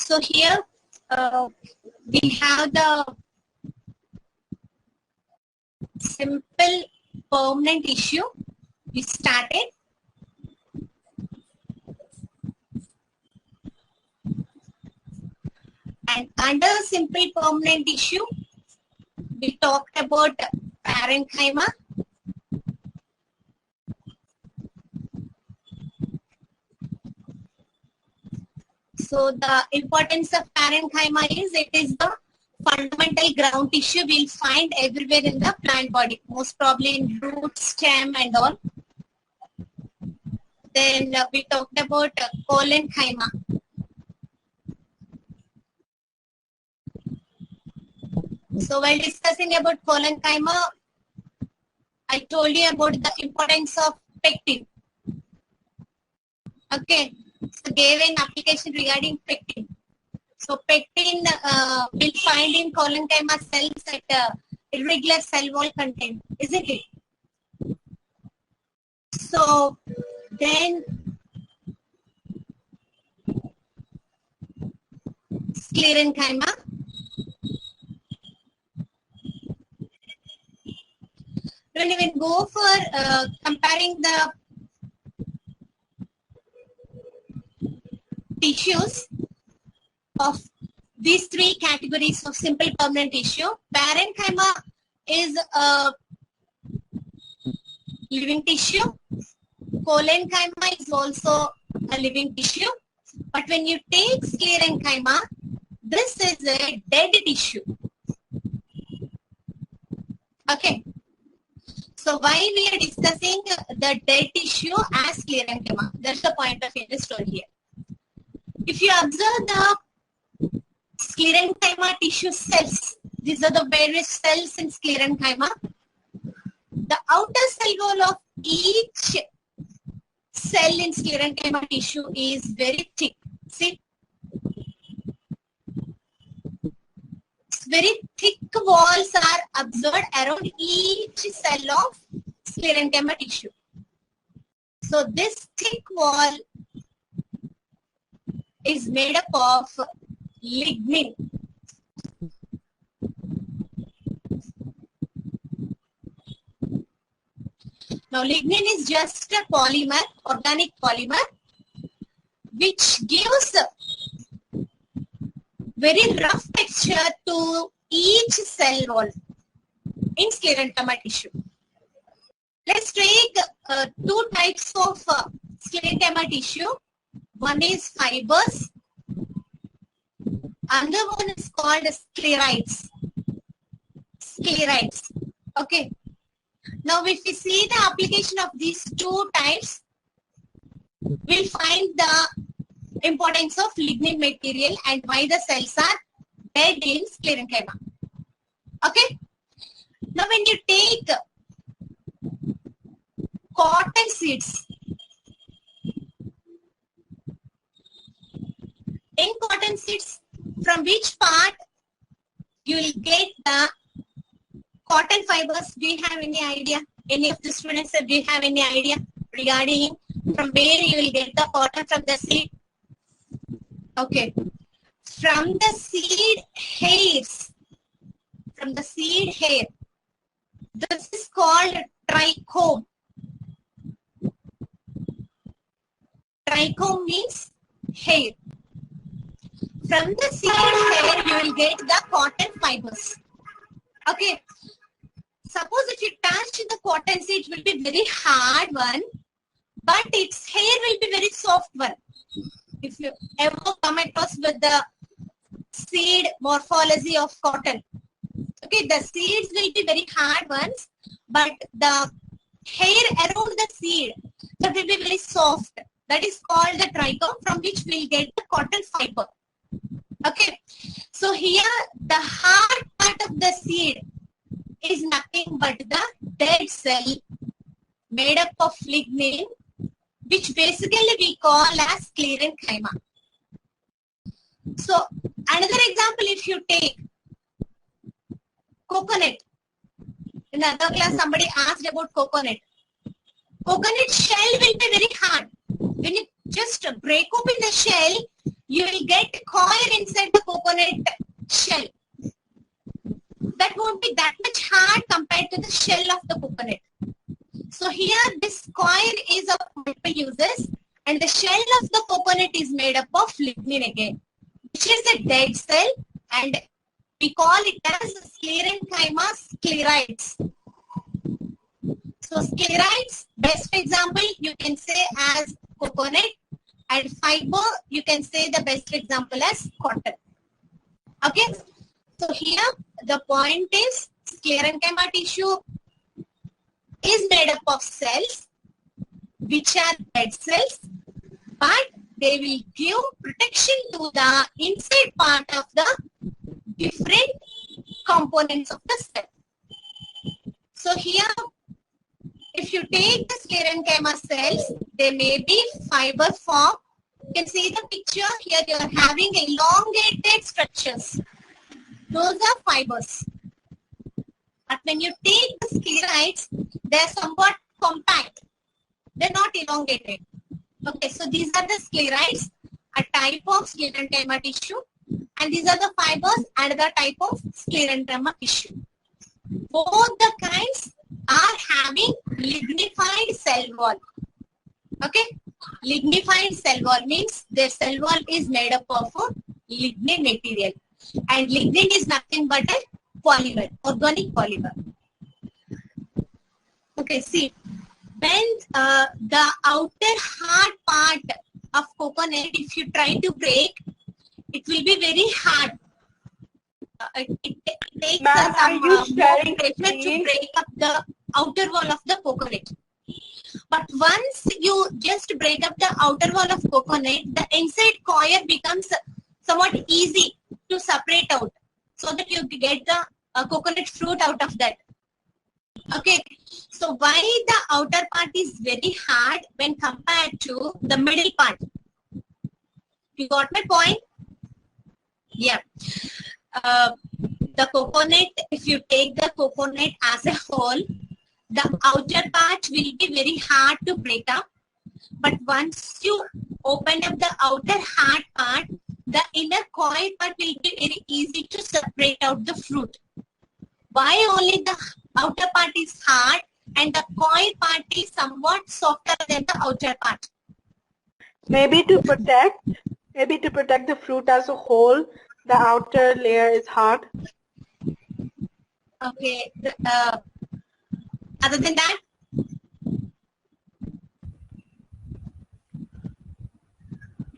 So here we have the simple permanent tissue. We started. And under simple permanent tissue, we talked about parenchyma. So the importance of parenchyma is it is the fundamental ground tissue we'll find everywhere in the plant body, most probably in root, stem and all. Then we talked about collenchyma. So while discussing about collenchyma, I told you about the importance of pectin. Okay, so gave an application regarding pectin. So pectin will find in collenchyma cells at irregular cell wall content, isn't it? So then sclerenchyma. Don't even go for comparing the tissues of these three categories of simple permanent tissue. Parenchyma is a living tissue. Collenchyma is also a living tissue. But when you take sclerenchyma, this is a dead tissue. Okay. So why we are discussing the dead tissue as sclerenchyma? That's the point of interest over here. If you observe the sclerenchyma tissue cells, these are the various cells in sclerenchyma. The outer cell wall of each cell in sclerenchyma tissue is very thick. See? Very thick walls are observed around each cell of sclerenchyma tissue. So this thick wall is made up of lignin. Now lignin is just a polymer, organic polymer, which gives very rough texture to each cell wall in sclerenchyma tissue. Let's take two types of sclerenchyma tissue. One is fibers. Another one is called sclerites. Sclerites. Okay. Now, if we see the application of these two types, we'll find the importance of lignin material and why the cells are dead in sclerenchyma. Okay. Now, when you take cotton seeds, in cotton seeds, from which part you will get the cotton fibers? Do you have any idea? Any of the students, do you have any idea regarding from where you will get the cotton from the seed? Okay. From the seed hairs. From the seed hair. This is called trichome. Trichome means hair. From the seed hair, you will get the cotton fibers. Okay. Suppose if you touch the cotton seed, it will be very hard one, but its hair will be very soft one. If you ever come across with the seed morphology of cotton, okay, the seeds will be very hard ones, but the hair around the seed that will be very soft. That is called the trichome, from which we will get the cotton fiber. Okay, so here the hard part of the seed is nothing but the dead cell made up of lignin, which basically we call as sclerenchyma. So another example, if you take coconut, in another class somebody asked about coconut. Coconut shell will be very hard. When you just break open the shell, you will get coir inside the coconut shell. That won't be that much hard compared to the shell of the coconut. So here this coir is of multiple uses, and the shell of the coconut is made up of lignin again, which is a dead cell, and we call it as sclerenchyma sclerites. So sclerites, best example you can say as coconut, and fiber you can say the best example as cotton. Okay, so here the point is sclerenchyma tissue is made up of cells which are dead cells, but they will give protection to the inside part of the different components of the cell. So here, if you take the sclerenchyma cells, they may be fiber form. You can see the picture here. You are having elongated structures. Those are fibers. But when you take the sclerites, they are somewhat compact. They're not elongated. Okay, so these are the sclerites, a type of sclerenchyma tissue, and these are the fibers, another type of sclerenchyma tissue. Both the kinds are having lignified cell wall. Okay, lignified cell wall means their cell wall is made up of a lignin material, and lignin is nothing but a polymer, organic polymer. Okay, see, when the outer hard part of coconut, if you try to break, it will be very hard. It takes some pressure to break up the outer wall of the coconut. But once you just break up the outer wall of coconut, the inside coir becomes somewhat easy to separate out, so that you get the coconut fruit out of that. Okay, so why the outer part is very hard when compared to the middle part? You got my point? Yeah. The coconut, if you take the coconut as a whole, the outer part will be very hard to break up. But once you open up the outer hard part, the inner coir part will be very easy to separate out the fruit. Why only the outer part is hard and the coir part is somewhat softer than the outer part? Maybe to protect the fruit as a whole, the outer layer is hard. Okay. Other than that?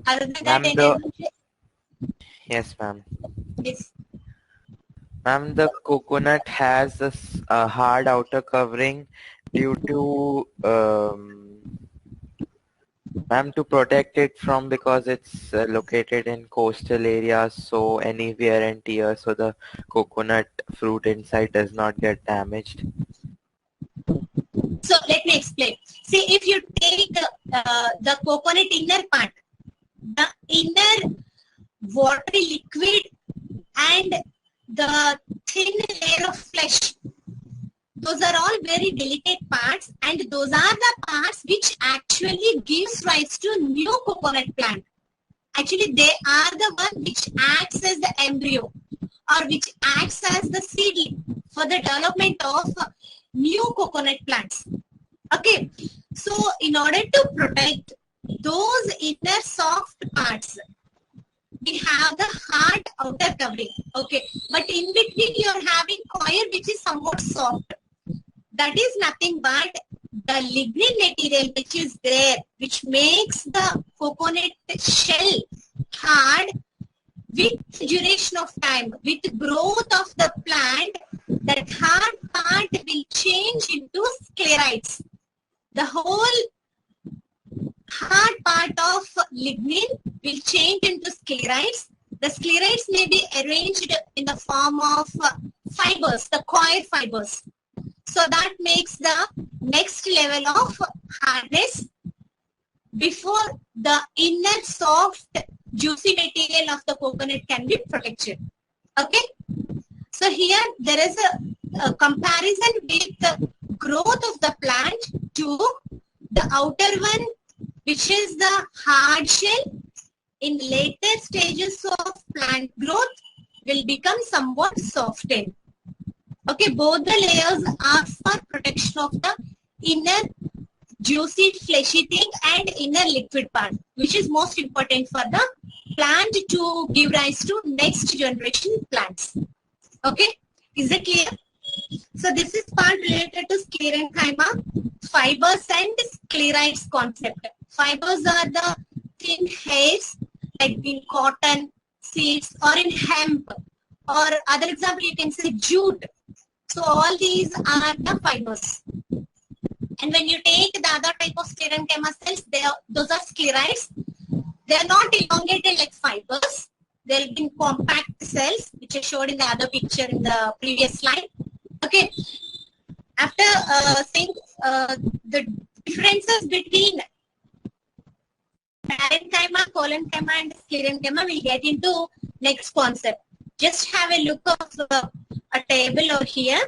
Other than that, yes, ma'am. Yes. Ma'am, the coconut has a hard outer covering due to, ma'am, to protect it from, because it's located in coastal areas, so any wear and tear, so the coconut fruit inside does not get damaged. So let me explain. See, if you take the coconut inner part, the inner watery liquid and the thin layer of flesh, those are all very delicate parts, and those are the parts which actually gives rise to new coconut plant. Actually, they are the one which acts as the embryo or which acts as the seedling for the development of new coconut plants. Okay, so in order to protect those inner soft parts, we have the hard outer covering. Okay, but in between you are having coir which is somewhat soft. That is nothing but the lignin material which is there, which makes the coconut shell hard. With duration of time, with growth of the plant, that hard part will change into sclerites. The whole hard part of lignin will change into sclerites. The sclerites may be arranged in the form of fibers, the coir fibers. So that makes the next level of hardness before the inner soft juicy material of the coconut can be protected. Okay. So here there is a comparison with the growth of the plant to the outer one, which is the hard shell, in later stages of plant growth will become somewhat softened. Okay, both the layers are for protection of the inner juicy fleshy thing and inner liquid part, which is most important for the plant to give rise to next generation plants. Okay, is it clear? So this is part related to sclerenchyma, fibers and sclerites concept. Fibers are the thin hairs like in cotton, seeds, or in hemp, or other example you can say jute. So all these are the fibers. And when you take the other type of sclerenchyma cells, those are sclerites. They are not elongated like fibers. They'll be compact cells, which I showed in the other picture in the previous slide. Okay. After saying the differences between parenchyma, collenchyma, and sclerenchyma, we'll get into next concept. Just have a look of a table over here.